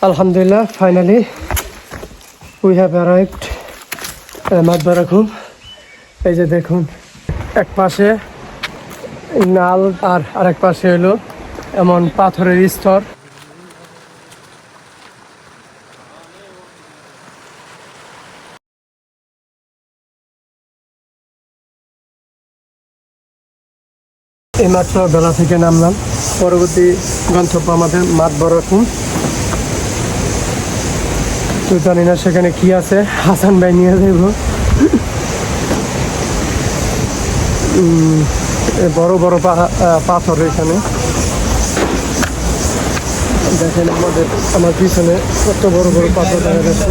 Alhamdulillah, finally we have arrived মাদবারাকুম। এই যে দেখুন, এক পাশে নাল আর আরেক পাশে হলো এমন পাথরের স্তর। এইমাত্র বেলা থেকে নামলাম, পরবর্তী গন্তব্য আমাদের মাদবারাকুম। তো জানি না সেখানে কি আছে, হাসান ভাই নিয়ে যাইব। বড় বড় পাথর এখানে দেখেন, আমার পিছনে কত বড় বড় পাথর দেখা যাচ্ছে।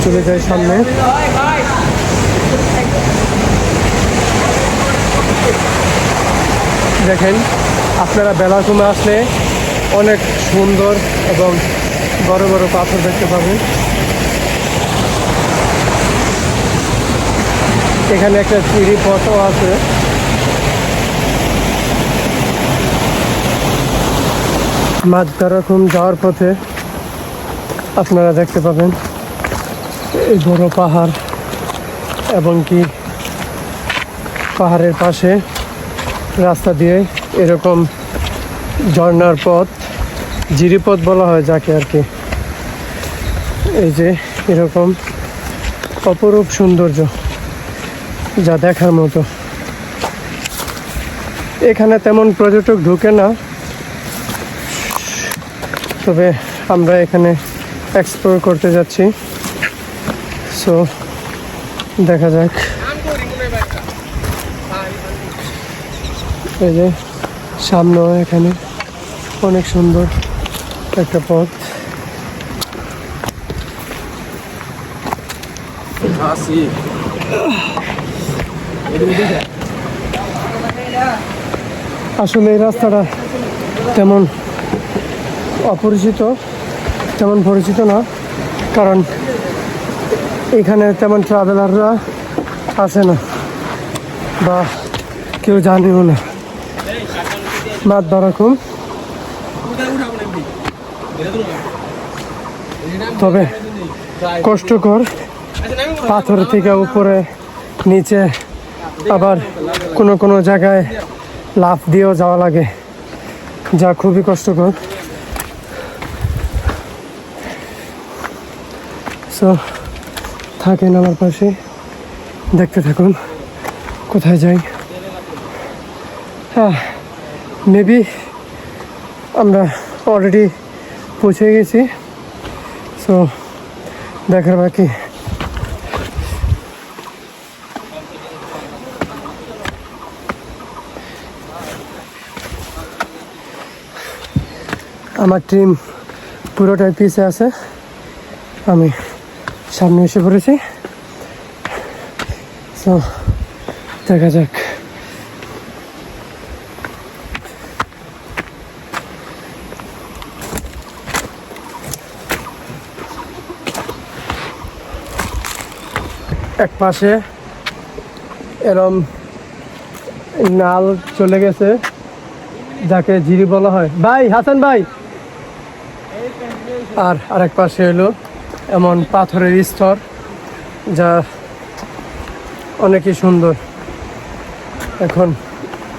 চলে যাই সামনে। দেখেন, আপনারা বেলাকুমে আসলে অনেক সুন্দর এবং বড় বড় পাথর দেখতে পাবেন। এখানে একটা সিঁড়ি পথও আছে। মাদবারাকুম যাওয়ার পথে আপনারা দেখতে পাবেন এই বড় পাহাড়, এবং কি পাহাড়ের পাশে রাস্তা দিয়ে এরকম ঝর্ণার পথ, জিরিপথ বলা হয় যাকে আর কি। এই যে এরকম অপরূপ সৌন্দর্য, যা দেখার মতো। এখানে তেমন পর্যটক ঢুকে না, তবে আমরা এখানে এক্সপ্লোর করতে যাচ্ছি। সো দেখা যাক। এই যে সামনেও এখানে অনেক সুন্দর একটা পথ। আসলে এই রাস্তাটা তেমন অপরিচিত, তেমন পরিচিত না, কারণ এখানে তেমন ট্রাভেলাররা আসে না বা কেউ জানেও না। মাদবারাকুম তবে কষ্টকর, পাথর থেকে উপরে নিচে, আবার কোনো কোনো জায়গায় লাফ দিয়েও যাওয়া লাগে, যা খুবই কষ্টকর। সো থাকেন আমার পাশে, দেখতে থাকুন কোথায় যাই। মেবি আমরা অলরেডি পৌঁছে গেছি। সো দেখার বাকি। আমার টিম পুরোটাই পিছে আছে, আমি সামনে এসে পড়েছি। সো দেখা যাক। এক পাশে এরম নাল চলে গেছে, যাকে জিরি বলা হয়। ভাই হাসান ভাই, আর আরেক পাশে হলো এমন পাথরের স্তর, যা অনেকই সুন্দর। এখন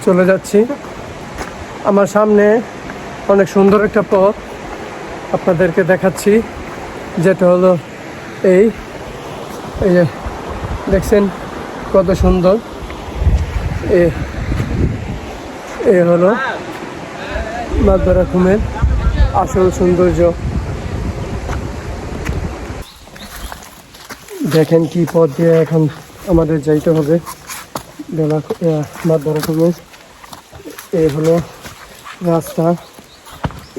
চলে যাচ্ছি। আমার সামনে অনেক সুন্দর একটা পথ আপনাদেরকে দেখাচ্ছি, যেটা হলো এই যে দেখছেন কত সুন্দর। এ হলো মাদবারাকুমের আসল সৌন্দর্য। দেখেন কি পথ দিয়ে এখন আমাদের যাইতে হবে মাদবারাকুমের। এ হলো রাস্তা।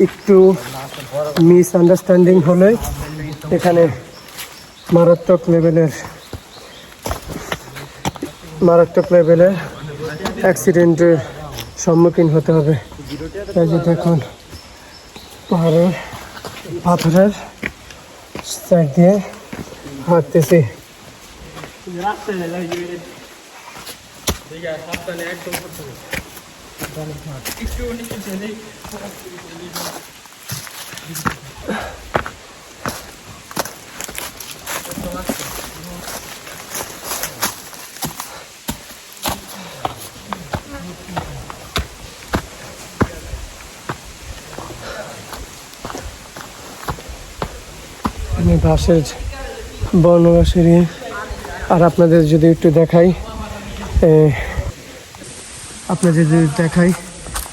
একটু মিসআন্ডারস্ট্যান্ডিং হলে এখানে মারাত্মক লেভেলের অ্যাক্সিডেন্টের সম্মুখীন হতে হবে। এই যে দেখুন, পাথরের সাইড দিয়ে হাঁটতেছি। আমি বাসের বর্ণনা সিঁড়ি আর আপনাদের যদি একটু দেখাই,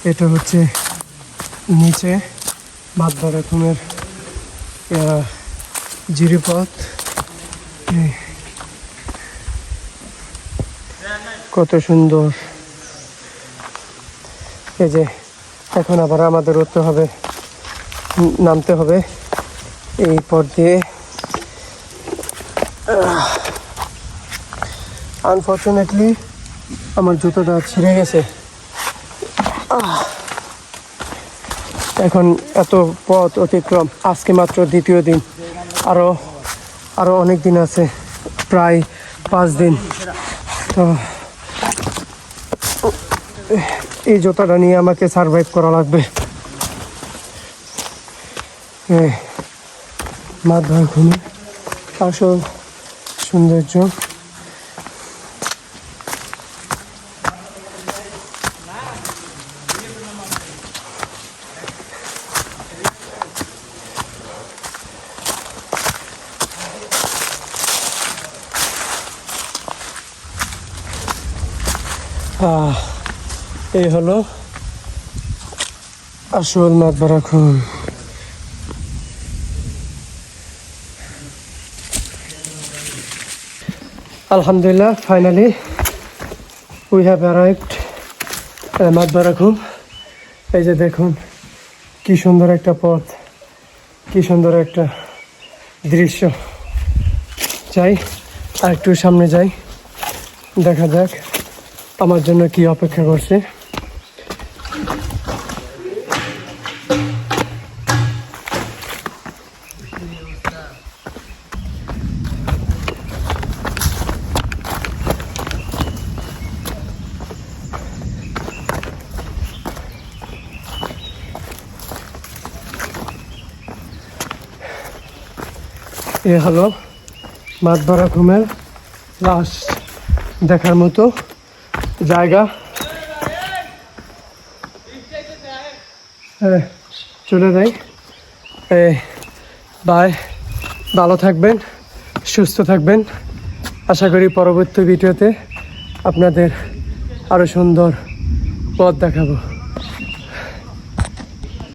এটা হচ্ছে নিচে মাতবার রকমের জিরিপথ। কত সুন্দর। এই যে এখন আবার আমাদের নামতে হবে এই পথ দিয়ে। আনফর্চুনেটলি আমার জুতোটা ছিঁড়ে গেছে। এখন এত পথ অতিক্রম, আজকে মাত্র দ্বিতীয় দিন, আরো অনেক দিন আছে, প্রায় 5 দিন। তো এই জুতোটা নিয়ে আমাকে সারভাইভ করা লাগবে। মাতবার ঘুমের আসল সৌন্দর্য। এই হলো আসল মাতবার ঘুম। আলহামদুলিল্লাহ, ফাইনালি উই হ্যাভ অ্যারাইভড মাতবার ঘুম। এই যে দেখুন কি সুন্দর একটা পথ, কি সুন্দর একটা দৃশ্য। যাই আর একটু সামনে যাই, দেখা যাক আমার জন্য কি অপেক্ষা করছে। এ হলো মাতবার ঘুমের লাস্ট দেখার মতো জায়গা। চলে যাই। বাই, ভালো থাকবেন, সুস্থ থাকবেন। আশা করি পরবর্তী ভিডিওতে আপনাদের আরো সুন্দর পথ দেখাবো।